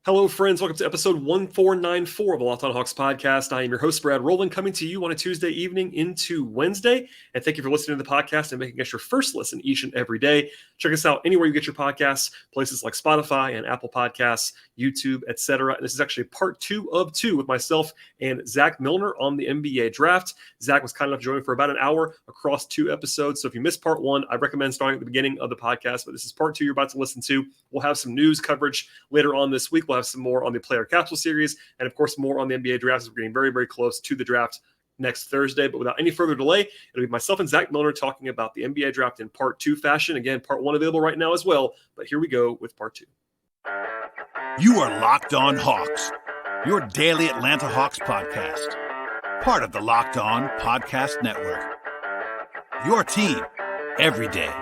Hello, friends. Welcome to episode 1494 of the Locked On Hawks podcast. I am your host, Rowland, coming to you on a Tuesday evening into Wednesday. And thank you for listening to the podcast and making us your first listen each and every day. Check us out anywhere you get your podcasts, places like Spotify and Apple Podcasts, YouTube, etc. And this is actually part 2 of 2 with myself and Zach Milner on the NBA draft. Zach was kind enough to join for about an hour across 2 episodes. So if you missed part 1, I recommend starting at the beginning of the podcast. But this is part 2 you're about to listen to. We'll have some news coverage later on this week. We'll have some more on the player capsule series and, of course, more on the NBA draft as we're getting very, very close to the draft next Thursday. But without any further delay, it'll be myself and Zach Milner talking about the NBA draft in part 2 fashion. Again, part 1 available right now as well. But here we go with part 2. You are Locked On Hawks, your daily Atlanta Hawks podcast. Part of the Locked On Podcast Network. Your team every day.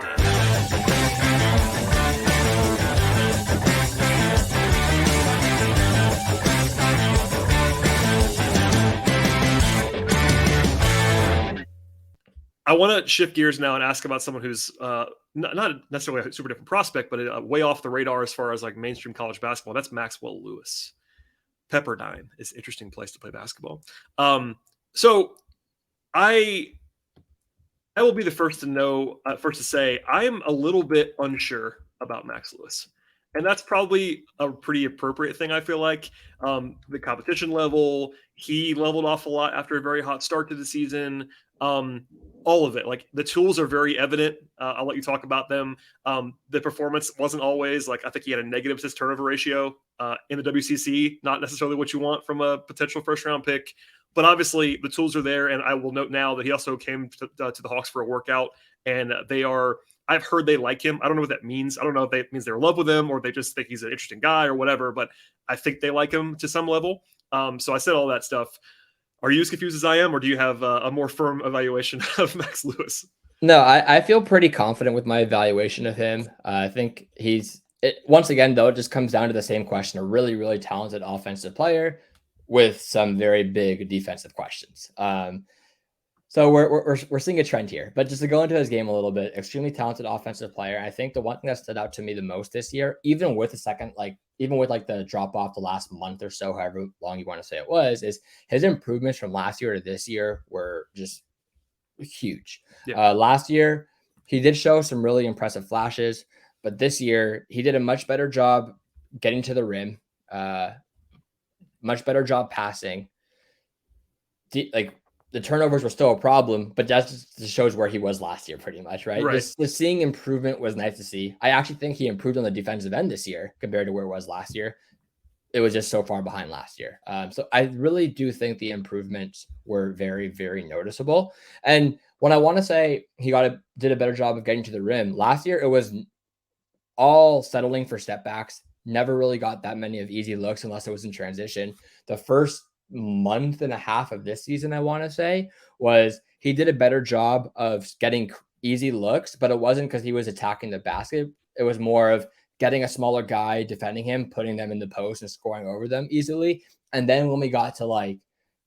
I want to shift gears now and ask about someone who's not necessarily a super different prospect, but way off the radar as far as like mainstream college basketball. That's Maxwell Lewis. Pepperdine is an interesting place to play basketball. So I will be the first to say I am a little bit unsure about Max Lewis. And that's probably a pretty appropriate thing, I feel like. The competition level, he leveled off a lot after a very hot start to the season. All of it, like the tools are very evident. I'll let you talk about them. The performance wasn't always like, I think he had a negative assist turnover ratio in the WCC, not necessarily what you want from a potential first round pick, but obviously the tools are there. And I will note now that he also came to the Hawks for a workout, and I've heard they like him. I don't know what that means. I don't know if that means they're in love with him or they just think he's an interesting guy or whatever, but I think they like him to some level. So I said all that stuff. Are you as confused as I am, or do you have a more firm evaluation of Max Lewis? No, I feel pretty confident with my evaluation of him. I think once again, though, it just comes down to the same question: a really, really talented offensive player with some very big defensive questions. So we're seeing a trend here. But just to go into his game a little bit, extremely talented offensive player. I think the one thing that stood out to me the most this year, even with the drop off the last month or so, however long you want to say it was, is his improvements from last year to this year were just huge. Yeah. Last year, he did show some really impressive flashes, but this year he did a much better job getting to the rim, much better job passing. The turnovers were still a problem, but that just shows where he was last year pretty much, right? Just seeing improvement was nice to see. I actually think he improved on the defensive end this year compared to where it was last year. It was just so far behind last year. So I really do think the improvements were very, very noticeable. And when I want to say he did a better job of getting to the rim, last year it was all settling for step backs, never really got that many of easy looks unless it was in transition. The first month and a half of this season, I want to say, was he did a better job of getting easy looks, but it wasn't because he was attacking the basket. It was more of getting a smaller guy, defending him, putting them in the post and scoring over them easily. And then when we got to like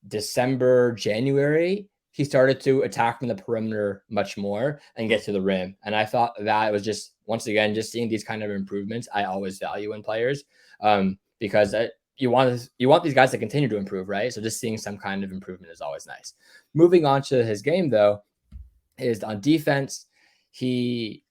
December, January, he started to attack from the perimeter much more and get to the rim. And I thought that was just, once again, just seeing these kind of improvements I always value in players, because you want these guys to continue to improve, right? So just seeing some kind of improvement is always nice. Moving on to his game, though, is on defense. He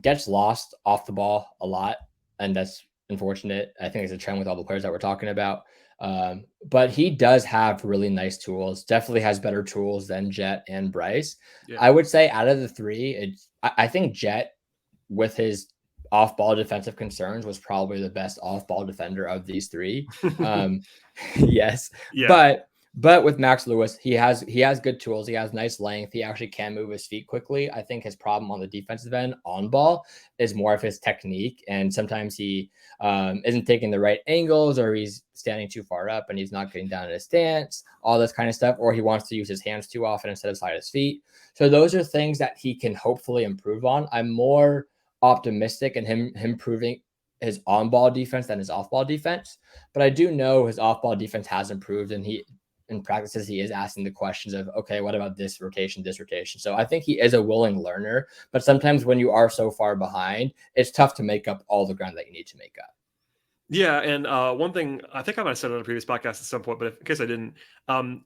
gets lost off the ball a lot, and that's unfortunate. I think it's a trend with all the players that we're talking about. But he does have really nice tools. Definitely has better tools than Jett and Brice. Yeah. I would say out of the three, I think Jett, with his off-ball defensive concerns, was probably the best off-ball defender of these three. Yes. Yeah. But with Max Lewis, he has good tools. He has nice length. He actually can move his feet quickly. I think his problem on the defensive end on ball is more of his technique. And sometimes he isn't taking the right angles, or he's standing too far up and he's not getting down in his stance, all this kind of stuff, or he wants to use his hands too often instead of slide his feet. So those are things that he can hopefully improve on. I'm more optimistic in him improving his on-ball defense than his off-ball defense. But I do know his off-ball defense has improved, and in practices, he is asking the questions of, okay, what about this rotation? So I think he is a willing learner, but sometimes when you are so far behind, it's tough to make up all the ground that you need to make up. Yeah, and one thing I think I might have said on a previous podcast at some point, but in case I didn't,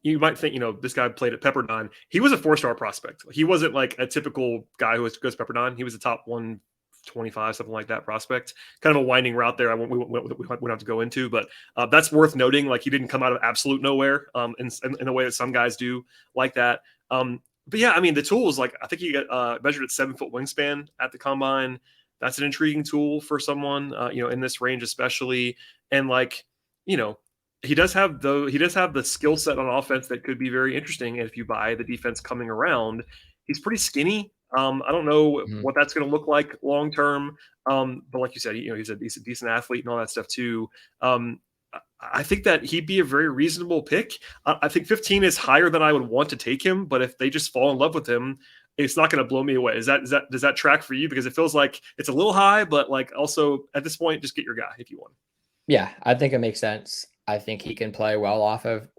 you might think, this guy played at Pepperdine. He was a 4-star prospect. He wasn't like a typical guy who goes to Pepperdine. He was a top 125, something like that prospect. Kind of a winding route there. We won't have to go into, but that's worth noting. Like he didn't come out of absolute nowhere in a way that some guys do like that. But yeah, I mean, the tools, like I think he got measured at 7-foot wingspan at the combine. That's an intriguing tool for someone, in this range, especially. And he does have the skill set on offense that could be very interesting. And if you buy the defense coming around, he's pretty skinny. I don't know what that's going to look like long term. But like you said, he's a decent athlete and all that stuff too. I think that he'd be a very reasonable pick. I think 15 is higher than I would want to take him, but if they just fall in love with him, it's not going to blow me away. Does that track for you? Because it feels like it's a little high, but like also at this point, just get your guy if you want. Yeah, I think it makes sense. I think he can play well off of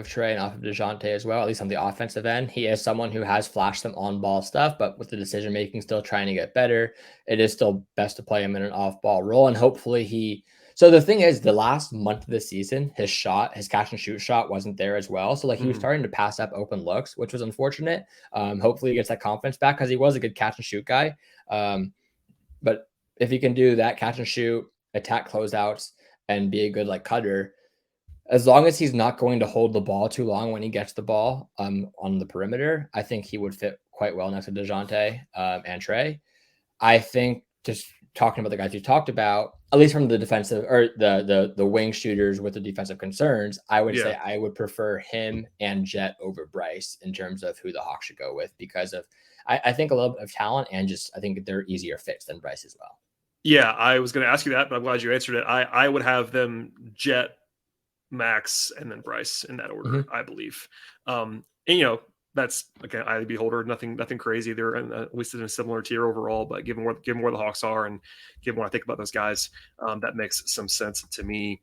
Trey and off of DeJounte as well, at least on the offensive end. He is someone who has flashed some on-ball stuff, but with the decision-making still trying to get better, it is still best to play him in an off-ball role. And hopefully so the thing is, the last month of the season, his catch and shoot shot wasn't there as well. So like he was starting to pass up open looks, which was unfortunate. Hopefully he gets that confidence back because he was a good catch and shoot guy. But if he can do that, catch and shoot, attack closeouts, and be a good like cutter, as long as he's not going to hold the ball too long when he gets the ball on the perimeter, I think he would fit quite well next to DeJounte and Trey. I think just talking about the guys you talked about, at least from the defensive or the wing shooters with the defensive concerns, I would say I would prefer him and Jett over Brice in terms of who the Hawks should go with, because of I think a little bit of talent and just I think they're easier fits than Brice as well. Yeah, I was going to ask you that, but I'm glad you answered it. I would have them Jett, Max, and then Brice in that order, I believe. And that's again eye of the beholder. Nothing crazy. They're at least in a similar tier overall, but given where the Hawks are and given what I think about those guys, that makes some sense to me.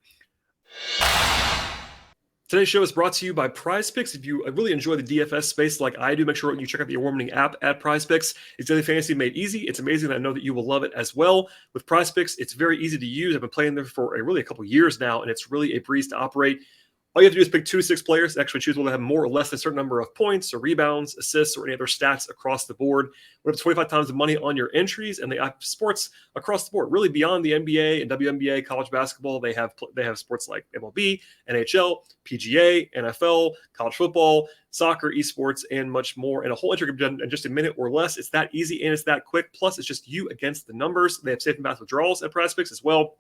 Today's show is brought to you by PrizePicks. If you really enjoy the DFS space like I do, make sure you check out the award-winning app at PrizePicks. It's daily fantasy made easy. It's amazing. I know that you will love it as well. With PrizePicks, it's very easy to use. I've been playing there for a couple years now, and it's really a breeze to operate. All you have to do is pick 2 to 6 players, actually choose one that have more or less than a certain number of points or rebounds, assists, or any other stats across the board. We're up to 25 times the money on your entries, and they have sports across the board, really beyond the NBA and WNBA, college basketball. They have sports like MLB, NHL, PGA, NFL, college football, soccer, esports, and much more. And a whole entry can be done in just a minute or less. It's that easy and it's that quick. Plus, it's just you against the numbers. They have safe and fast withdrawals at PrizePicks as well.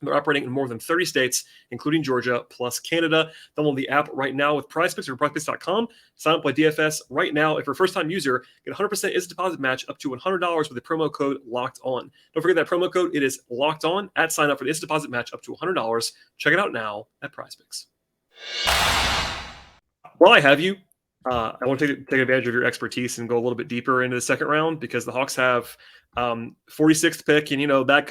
They're operating in more than 30 states, including Georgia, plus Canada. Download the app right now with PrizePicks or PrizePicks.com. Sign up by DFS right now. If you're a first-time user, get 100% instant deposit match up to $100 with the promo code LOCKEDON. Don't forget that promo code. It is LOCKEDON at sign up for the instant deposit match up to $100. Check it out now at PrizePicks. While I have you, I want to take advantage of your expertise and go a little bit deeper into the second round, because the Hawks have 46th pick, and that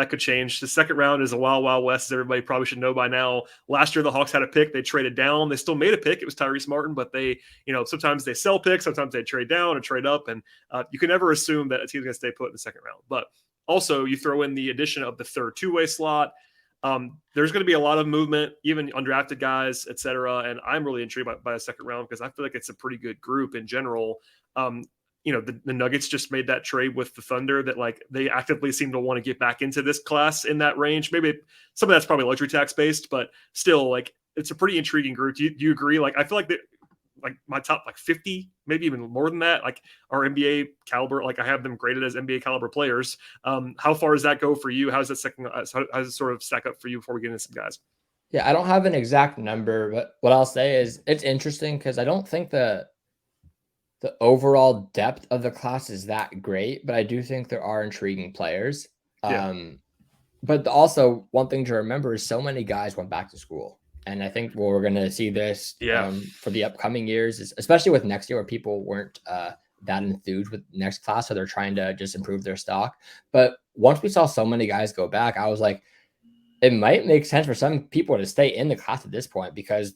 could change. The second round is a wild west, as everybody probably should know by now. Last year the Hawks had a pick, they traded down, they still made a pick, it was Tyrese Martin, but they sometimes they sell picks, sometimes they trade down or trade up, and you can never assume that a team's going to stay put in the second round. But also you throw in the addition of the third two-way slot. There's going to be a lot of movement, even undrafted guys, et cetera. And I'm really intrigued by the second round, because I feel like it's a pretty good group in general. The Nuggets just made that trade with the Thunder that they actively seem to want to get back into this class in that range. Maybe some of that's probably luxury tax based, but still it's a pretty intriguing group. Do you agree? I feel like my top 50, maybe even more than that, are NBA caliber. I have them graded as NBA caliber players. How far does that go for you? How's that second? How does it sort of stack up for you before we get into some guys? Yeah, I don't have an exact number, but what I'll say is it's interesting because I don't think the overall depth of the class is that great, but I do think there are intriguing players. Yeah. But also one thing to remember is so many guys went back to school. And I think we're going to see this for the upcoming years, especially with next year, where people weren't that enthused with next class. So they're trying to just improve their stock. But once we saw so many guys go back, I was like, it might make sense for some people to stay in the class at this point, because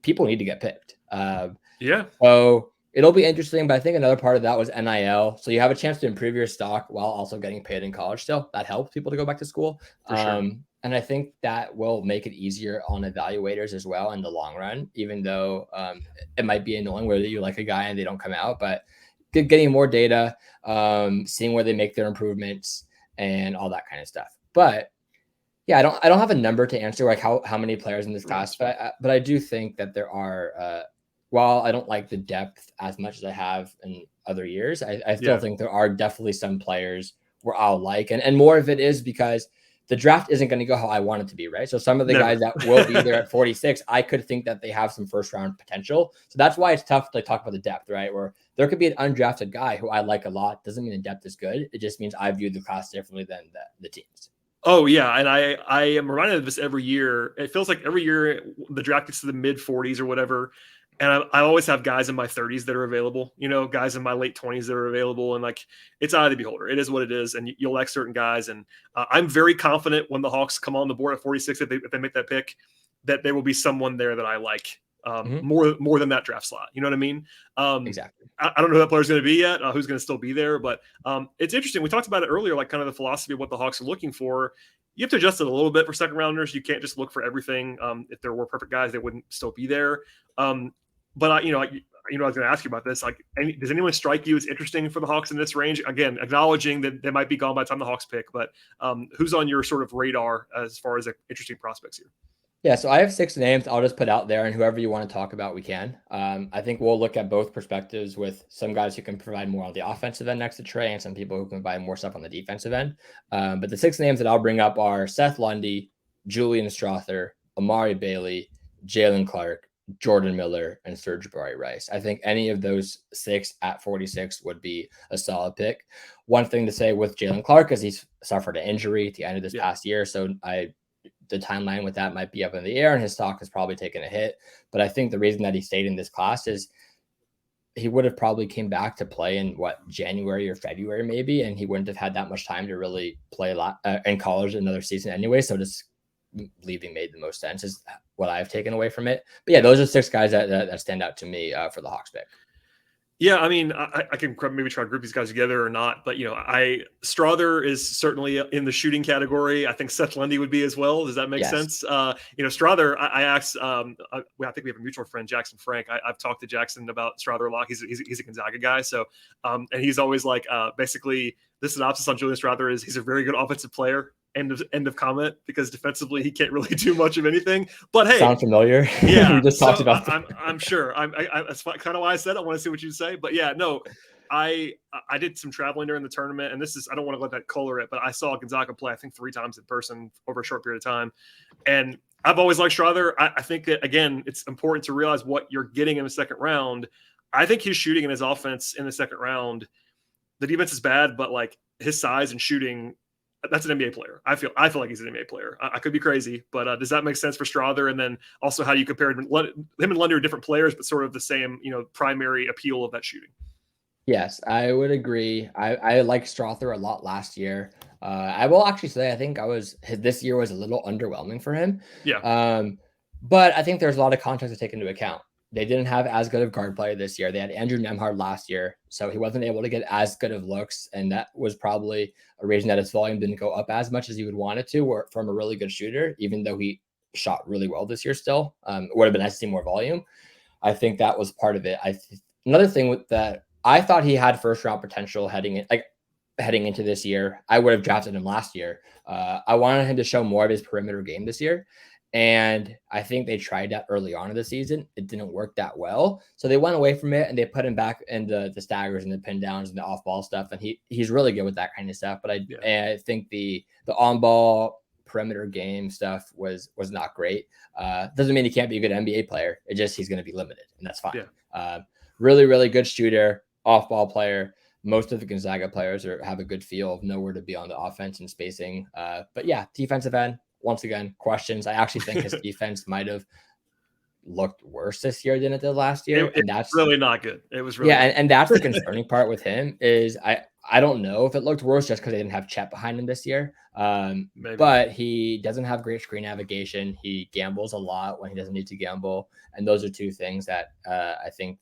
people need to get picked. So It'll be interesting, but I think another part of that was NIL. So you have a chance to improve your stock while also getting paid in college still. That helps people to go back to school. For sure. And I think that will make it easier on evaluators as well in the long run, even though it might be annoying whether you like a guy and they don't come out, but getting more data, seeing where they make their improvements and all that kind of stuff. But yeah, I don't have a number to answer like how many players in this class, but I do think that there are, while I don't like the depth as much as I have in other years, I still think there are definitely some players where I'll like, and more of it is because the draft isn't going to go how I want it to be, right? So some of the guys that will be there at 46, I could think that they have some first round potential. So that's why it's tough to talk about the depth, right? Where there could be an undrafted guy who I like a lot. Doesn't mean the depth is good. It just means I view the class differently than the teams. Oh yeah, and I am reminded of this every year. It feels like every year the draft gets to the mid 40s or whatever, and I always have guys in my 30s that are available. Guys in my late 20s that are available, and like it's eye of the beholder. It is what it is, and you'll like certain guys. And I'm very confident when the Hawks come on the board at 46, if they make that pick, that there will be someone there that I like more than that draft slot. You know what I mean? Exactly. I don't know who that player's going to be yet, who's going to still be there, but it's interesting. We talked about it earlier, like kind of the philosophy of what the Hawks are looking for. You have to adjust it a little bit for second rounders. You can't just look for everything. If there were perfect guys, they wouldn't still be there. But I was going to ask you about this. Like, does anyone strike you as interesting for the Hawks in this range? Again, acknowledging that they might be gone by the time the Hawks pick, but who's on your sort of radar as far as interesting prospects here? Yeah, so I have 6 names I'll just put out there, and whoever you want to talk about, we can. I think we'll look at both perspectives with some guys who can provide more on the offensive end next to Trey and some people who can provide more stuff on the defensive end. But the 6 names that I'll bring up are Seth Lundy, Julian Strother, Amari Bailey, Jalen Clark, Jordan Miller, and Serge Rice. I think any of those 6 at 46 would be a solid pick. One thing to say with Jalen Clark is he's suffered an injury at the end of this past year, so the timeline with that might be up in the air and his stock has probably taken a hit. But I think the reason that he stayed in this class is he would have probably came back to play in January or February maybe, and he wouldn't have had that much time to really play a lot in college another season anyway. So just leaving made the most sense is what I've taken away from it. But yeah, those are 6 guys that stand out to me for the Hawks pick. Yeah, I mean, I can maybe try to group these guys together or not, but Strother is certainly in the shooting category. I think Seth Lundy would be as well. Does that make sense? Strother, I asked, I think we have a mutual friend, Jackson Frank. I've talked to Jackson about Strother a lot. He's a Gonzaga guy, so and he's always like, basically, the synopsis on Julian Strother is he's a very good offensive player. End of comment, because defensively he can't really do much of anything. But hey, sound familiar? Yeah, we just talked about. I'm sure. That's kind of why I said I want to see what you say. But yeah, no, I did some traveling during the tournament, and I don't want to let that color it, but I saw Gonzaga play I think 3 times in person over a short period of time, and I've always liked Strother. I think that again, it's important to realize what you're getting in the second round. I think his shooting and his offense in the second round, the defense is bad, but like his size and shooting. That's an NBA player. I feel like he's an NBA player. I could be crazy, but does that make sense for Strother? And then also how you compare him and Lundy are different players, but sort of the same, primary appeal of that shooting. Yes, I would agree. I liked Strother a lot last year. I will actually say I think this year was a little underwhelming for him. Yeah. But I think there's a lot of context to take into account. They didn't have as good of guard play this year. They had Andrew Nembhard last year, so he wasn't able to get as good of looks, and that was probably a reason that his volume didn't go up as much as he would want it to, from a really good shooter, even though he shot really well this year still. It would have been nice to see more volume. I think that was part of it. Another thing with that, I thought he had first-round potential heading into this year. I would have drafted him last year. I wanted him to show more of his perimeter game this year. And I think they tried that early on in the season. It didn't work that well. So they went away from it and they put him back in the staggers and the pin downs and the off ball stuff. And he's really good with that kind of stuff. But I think the on ball perimeter game stuff was not great. Doesn't mean he can't be a good NBA player. It just, he's going to be limited, and that's fine. Yeah. Really, really good shooter, off ball player. Most of the Gonzaga players have a good feel of nowhere to be on the offense and spacing. But yeah, defensive end. Once again, questions. I actually think his defense might have looked worse this year than it did last year. And that's really not good. It was really and that's the concerning part with him is I don't know if it looked worse just because they didn't have Chet behind him this year. But he doesn't have great screen navigation. He gambles a lot when he doesn't need to gamble. And those are 2 things that I think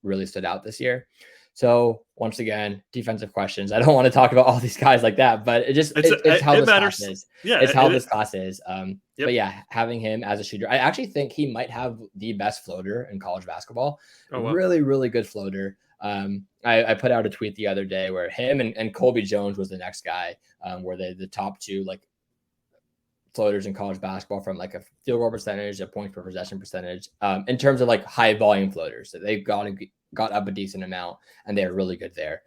really stood out this year. So once again, defensive questions. I don't want to talk about all these guys like that, but it's how this class is. Yeah, it's how this class is. But yeah, having him as a shooter, I actually think he might have the best floater in college basketball. Oh, wow. Really, really good floater. I put out a tweet the other day where him and Colby Jones was the next guy, where they the top two like floaters in college basketball from like a field goal percentage, a points per possession percentage, in terms of like high volume floaters. So they've got up a decent amount, and they're really good there.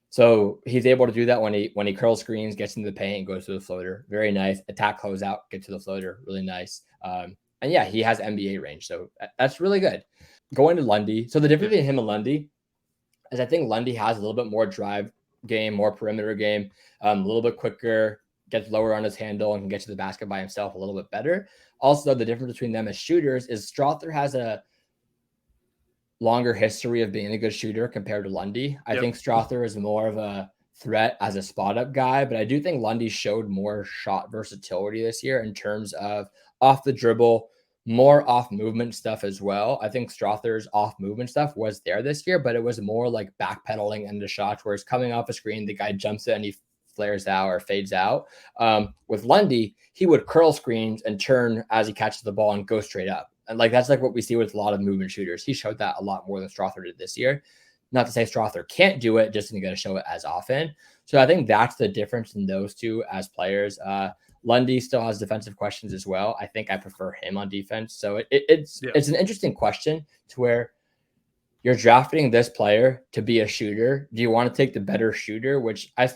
So he's able to do that when he curl screens, gets into the paint, and goes to the floater. Very nice. Attack closeout, get to the floater. Really nice. And yeah, he has NBA range, so that's really good. Going to Lundy. So the difference between him and Lundy is I think Lundy has a little bit more drive game, more perimeter game, a little bit quicker, gets lower on his handle, and can get to the basket by himself a little bit better. Also, the difference between them as shooters is Strother has a longer history of being a good shooter compared to Lundy. I think Strother is more of a threat as a spot up guy, but I do think Lundy showed more shot versatility this year in terms of off the dribble, more off movement stuff as well. I think Strother's off movement stuff was there this year, but it was more like backpedaling into shots where it's coming off a screen, the guy jumps it and he flares out or fades out. With Lundy, he would curl screens and turn as he catches the ball and go straight up. And like that's like what we see with a lot of movement shooters. He showed that a lot more than Strother did this year. Not to say Strother can't do it, just isn't going to show it as often. So I think that's the difference in those two as players. Lundy still has defensive questions as well. I think I prefer him on defense. So it's an interesting question to where you're drafting this player to be a shooter. Do you want to take the better shooter? Which I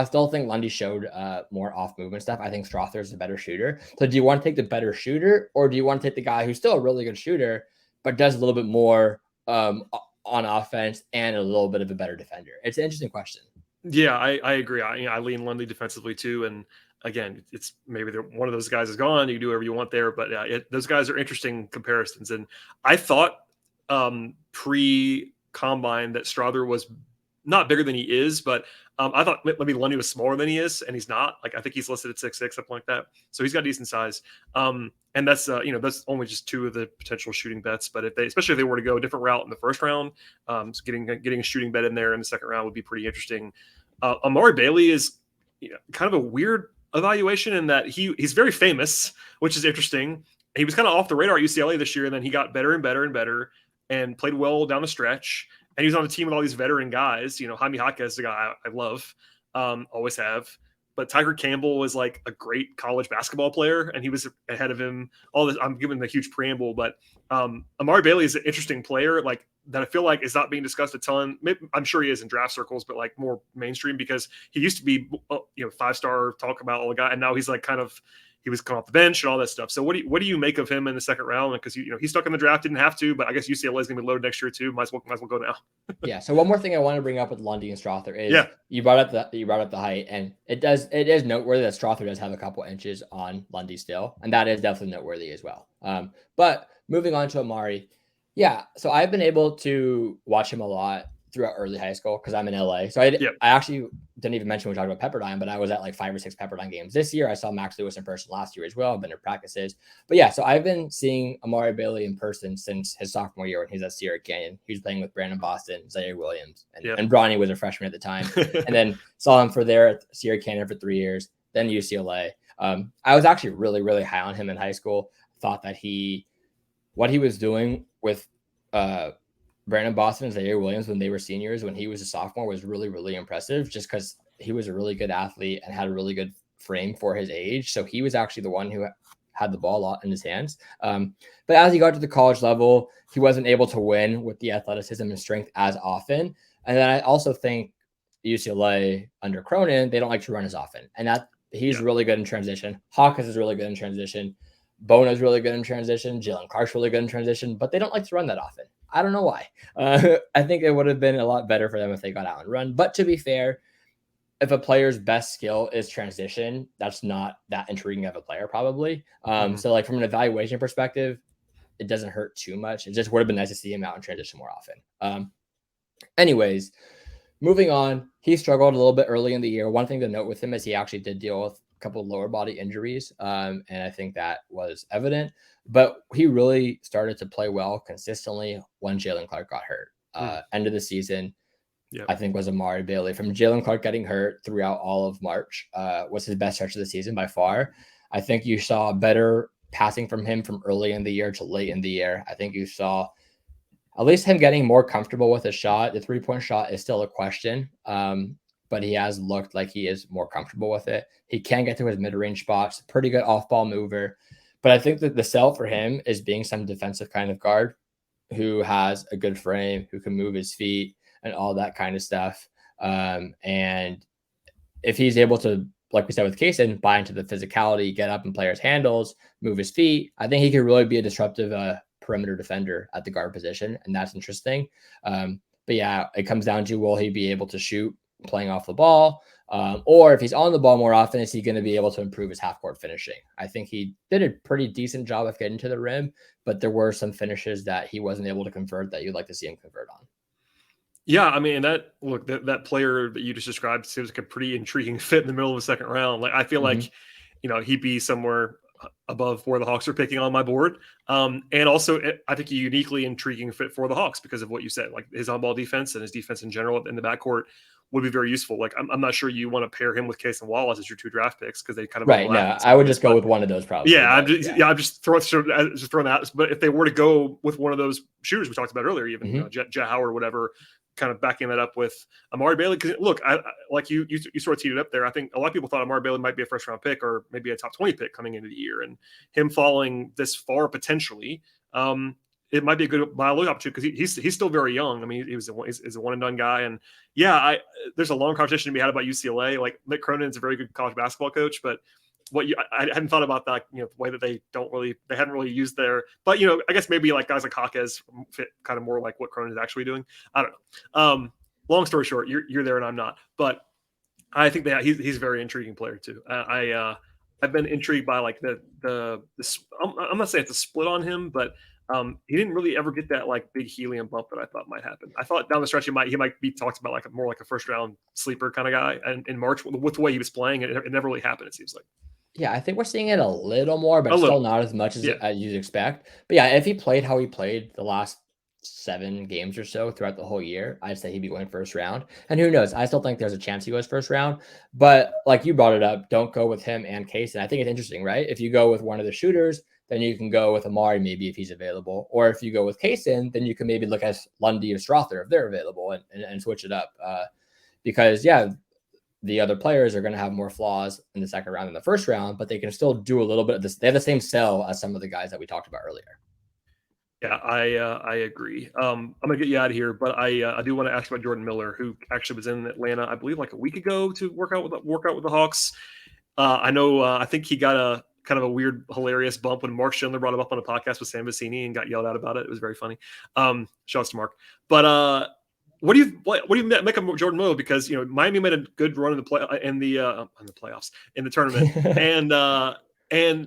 still think Lundy showed more off movement stuff. I think Strother is a better shooter. So do you want to take the better shooter, or do you want to take the guy who's still a really good shooter, but does a little bit more on offense and a little bit of a better defender? It's an interesting question. Yeah, I agree. I lean Lundy defensively too. And again, it's maybe one of those guys is gone. You can do whatever you want there, but those guys are interesting comparisons. And I thought pre-combine that Strother was not bigger than he is, but I thought maybe Lundy was smaller than he is, and he's not. Like I think he's listed at 6'6", something like that. So he's got decent size. And that's that's only just two of the potential shooting bets. But especially if they were to go a different route in the first round, so getting a shooting bet in there in the second round would be pretty interesting. Amari Bailey is kind of a weird evaluation in that he's very famous, which is interesting. He was kind of off the radar at UCLA this year, and then he got better and better and better and played well down the stretch. And he was on a team with all these veteran guys. Jaime Jaquez is a guy I love, always have. But Tiger Campbell was like a great college basketball player, and he was ahead of him. All this, I'm giving the huge preamble, but Amari Bailey is an interesting player, like that I feel like is not being discussed a ton. Maybe, I'm sure he is in draft circles, but like more mainstream because he used to be, 5-star talk about all the guy, and now he's like he was coming off the bench and all that stuff. So what do you make of him in the second round? Because he's stuck in the draft, didn't have to, but I guess UCLA is going to be loaded next year too. Might as well go now. Yeah. So one more thing I want to bring up with Lundy and Strother is you brought up the height, and it is noteworthy that Strother does have a couple inches on Lundy still, and that is definitely noteworthy as well. But moving on to Amari, so I've been able to watch him a lot throughout early high school because I'm in LA. So I actually didn't even mention we talked about Pepperdine, but I was at like 5 or 6 Pepperdine games this year. I saw Max Lewis in person last year as well. I've been to practices. But so I've been seeing Amari Bailey in person since his sophomore year when he's at Sierra Canyon. He was playing with Brandon Boston, Zaire Williams, and Bronny was a freshman at the time. And then saw him at Sierra Canyon for 3 years, then UCLA. I was actually really, really high on him in high school. Thought that what he was doing with Brandon Boston and Zaire Williams when they were seniors, when he was a sophomore, was really, really impressive just because he was a really good athlete and had a really good frame for his age. So he was actually the one who had the ball a lot in his hands. But as he got to the college level, he wasn't able to win with the athleticism and strength as often. And then I also think UCLA under Cronin, they don't like to run as often. And that he's really good in transition. Hawkins is really good in transition. Bona's really good in transition. Jalen Clark's really good in transition, but they don't like to run that often. I don't know why. I think it would have been a lot better for them if they got out and run. But to be fair, if a player's best skill is transition, that's not that intriguing of a player probably. So like from an evaluation perspective, it doesn't hurt too much. It just would have been nice to see him out in transition more often. Anyways, moving on, he struggled a little bit early in the year. One thing to note with him is he actually did deal with couple of lower body injuries. And I think that was evident, but he really started to play well consistently when Jaylen Clark got hurt. End of the season, I think was Amari Bailey. From Jaylen Clark getting hurt throughout all of March was his best stretch of the season by far. I think you saw better passing from him from early in the year to late in the year. I think you saw at least him getting more comfortable with a shot. The 3-point shot is still a question, but he has looked like he is more comfortable with it. He can get to his mid-range spots, pretty good off-ball mover. But I think that the sell for him is being some defensive kind of guard who has a good frame, who can move his feet and all that kind of stuff. And if he's able to, like we said with Cason, buy into the physicality, get up and players' handles, move his feet, I think he could really be a disruptive perimeter defender at the guard position. And that's interesting. But yeah, it comes down to, will he be able to shoot playing off the ball? Or if he's on the ball more often, is he going to be able to improve his half court finishing? I think he did a pretty decent job of getting to the rim, but there were some finishes that he wasn't able to convert that you'd like to see him convert on. Yeah, I mean, that player that you just described seems like a pretty intriguing fit in the middle of the second round. Like, I feel like, he'd be somewhere above where the Hawks are picking on my board. And also, I think a uniquely intriguing fit for the Hawks because of what you said, like his on-ball defense and his defense in general in the backcourt would be very useful. Like, I'm not sure you want to pair him with Cason Wallace as your 2 draft picks because they kind of right. No, I would just go with one of those probably. Yeah, I'm just throwing that. But if they were to go with one of those shooters we talked about earlier, even Jett Howard, whatever, kind of backing that up with Amari Bailey. Because look, I like you sort of teed it up there. I think a lot of people thought Amari Bailey might be a first round pick or maybe a top 20 pick coming into the year, and him falling this far potentially. It might be a good buy low opportunity because he's still very young. I mean, he's a one and done guy, and there's a long conversation to be had about UCLA. Like, Mick Cronin's a very good college basketball coach, but I hadn't thought about that, the way that they hadn't really used their, but I guess maybe like guys like Hawkes fit kind of more like what Cronin is actually doing. I don't know. Long story short, you're there and I'm not, but I think that he's a very intriguing player too. I've been intrigued by like the I'm not saying it's a split on him, but he didn't really ever get that like big helium bump that I thought might happen. I thought down the stretch he might be talked about like more like a first round sleeper kind of guy, and in March with the way he was playing, it never really happened. It seems like. Yeah, I think we're seeing it a little more, but still not as much as you'd expect. But yeah, if he played how he played the last 7 games or so throughout the whole year, I'd say he'd be going first round. And who knows? I still think there's a chance he goes first round. But like you brought it up, don't go with him and Cason. I think it's interesting, right? If you go with one of the shooters, then you can go with Amari maybe if he's available. Or if you go with Cason, then you can maybe look at Lundy or Strother if they're available and switch it up. Because, the other players are going to have more flaws in the second round than the first round, but they can still do a little bit of this. They have the same sell as some of the guys that we talked about earlier. Yeah, I agree. I'm gonna get you out of here, but I do want to ask about Jordan Miller, who actually was in Atlanta, I believe, like a week ago to work out with the Hawks. I know. I think he got a kind of a weird, hilarious bump when Mark Schindler brought him up on a podcast with Sam Vecini and got yelled at about it. It was very funny. Shouts to Mark. But what do you make of Jordan Miller? Because Miami made a good run in the playoffs in the tournament,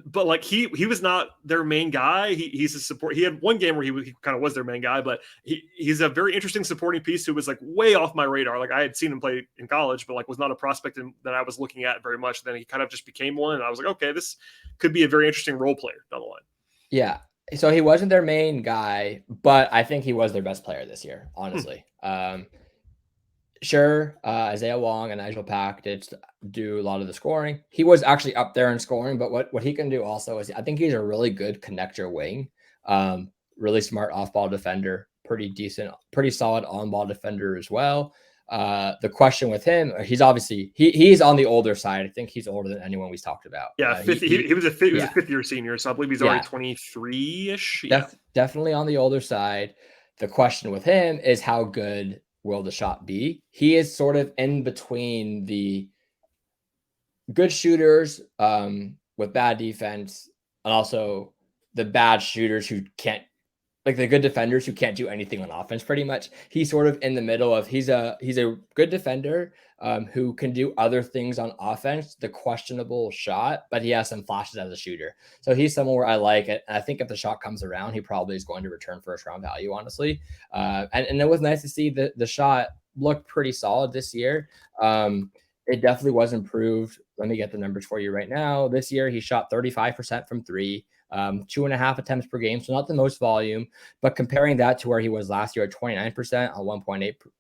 but like he was not their main guy. He's a support. He had one game where he kind of was their main guy, but he's a very interesting supporting piece who was like way off my radar. Like, I had seen him play in college, but like was not a prospect that I was looking at very much. Then he kind of just became one, and I was like, okay, this could be a very interesting role player down the line. Yeah. So he wasn't their main guy, but I think he was their best player this year, honestly. Sure, Isaiah Wong and Nigel Pack did do a lot of the scoring. He was actually up there in scoring, but what he can do also is I think he's a really good connector wing, really smart off-ball defender, pretty decent, pretty solid on-ball defender as well. The question with him, he's obviously he's on the older side. I think he's older than anyone we've talked about. Yeah, he was a fifth-year senior, so I believe he's already 23-ish. Definitely on the older side. The question with him is how good will the shot be? He is sort of in between the good shooters with bad defense and also the bad shooters who can't, like the good defenders who can't do anything on offense pretty much. He's sort of in the middle of he's a good defender who can do other things on offense, the questionable shot, but he has some flashes as a shooter. So he's someone where I like it. And I think if the shot comes around, he probably is going to return first round value, honestly. And it was nice to see the shot look pretty solid this year. It definitely was improved Let me get the numbers for you right now. This year, he shot 35% from three, 2.5 attempts per game. So not the most volume, but comparing that to where he was last year at 29% on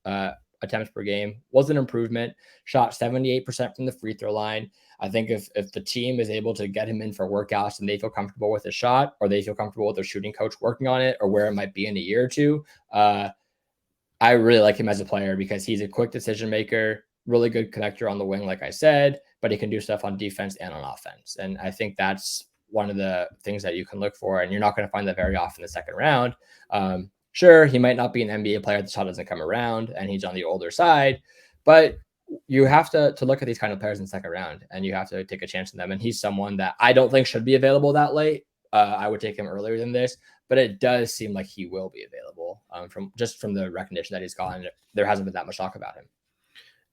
1.8 attempts per game was an improvement. Shot 78% from the free throw line. I think if the team is able to get him in for workouts and they feel comfortable with his shot, or they feel comfortable with their shooting coach working on it, or where it might be in a year or two, I really like him as a player because he's a quick decision maker, really good connector on the wing, like I said, but he can do stuff on defense and on offense. And I think that's one of the things that you can look for, and you're not going to find that very often in the second round. Sure, he might not be an NBA player. The shot doesn't come around and he's on the older side, but you have to look at these kind of players in the second round, and you have to take a chance on them. And he's someone that I don't think should be available that late. I would take him earlier than this, but it does seem like he will be available from the recognition that he's gotten. There hasn't been that much talk about him.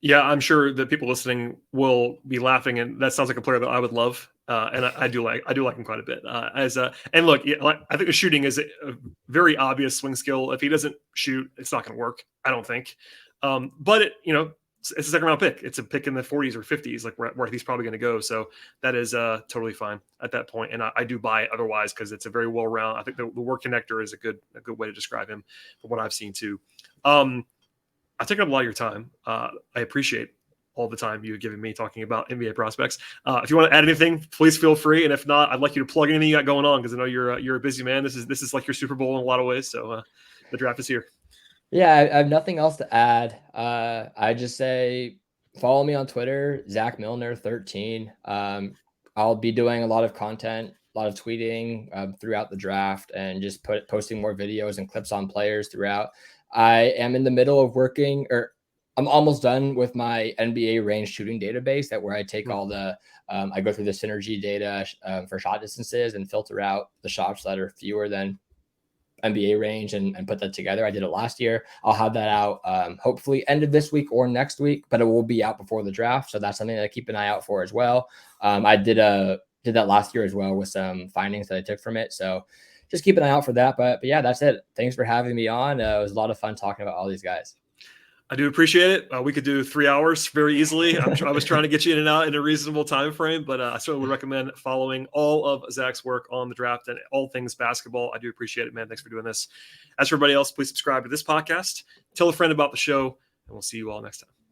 Yeah, I'm sure that people listening will be laughing, and that sounds like a player that I would love. And I do like him quite a bit. And look, I think the shooting is a very obvious swing skill. If he doesn't shoot, it's not going to work, I don't think. But it's a second round pick. It's a pick in the 40s or 50s, like where he's probably going to go. So that is totally fine at that point. And I do buy it otherwise because it's a very well round. I think the word connector is a good way to describe him from what I've seen too. I've taken up a lot of your time. I appreciate all the time you've given me talking about NBA prospects. If you want to add anything, please feel free. And if not, I'd like you to plug anything you got going on, because I know you're a busy man. This is like your Super Bowl in a lot of ways. So the draft is here. Yeah, I have nothing else to add. I just say follow me on Twitter, Zach Milner 13. I'll be doing a lot of content, a lot of tweeting throughout the draft, and just posting more videos and clips on players throughout. I am in the middle of working, or I'm almost done with my NBA range shooting database, where I take all the, I go through the synergy data for shot distances and filter out the shots that are fewer than NBA range and put that together. I did it last year. I'll have that out hopefully end of this week or next week, but it will be out before the draft. So that's something that I keep an eye out for as well. I did that last year as well with some findings that I took from it. So just keep an eye out for that. But yeah, that's it. Thanks for having me on. It was a lot of fun talking about all these guys. I do appreciate it. We could do 3 hours very easily. I was trying to get you in and out in a reasonable time frame, but I certainly would recommend following all of Zach's work on the draft and all things basketball. I do appreciate it, man. Thanks for doing this. As for everybody else, please subscribe to this podcast. Tell a friend about the show, and we'll see you all next time.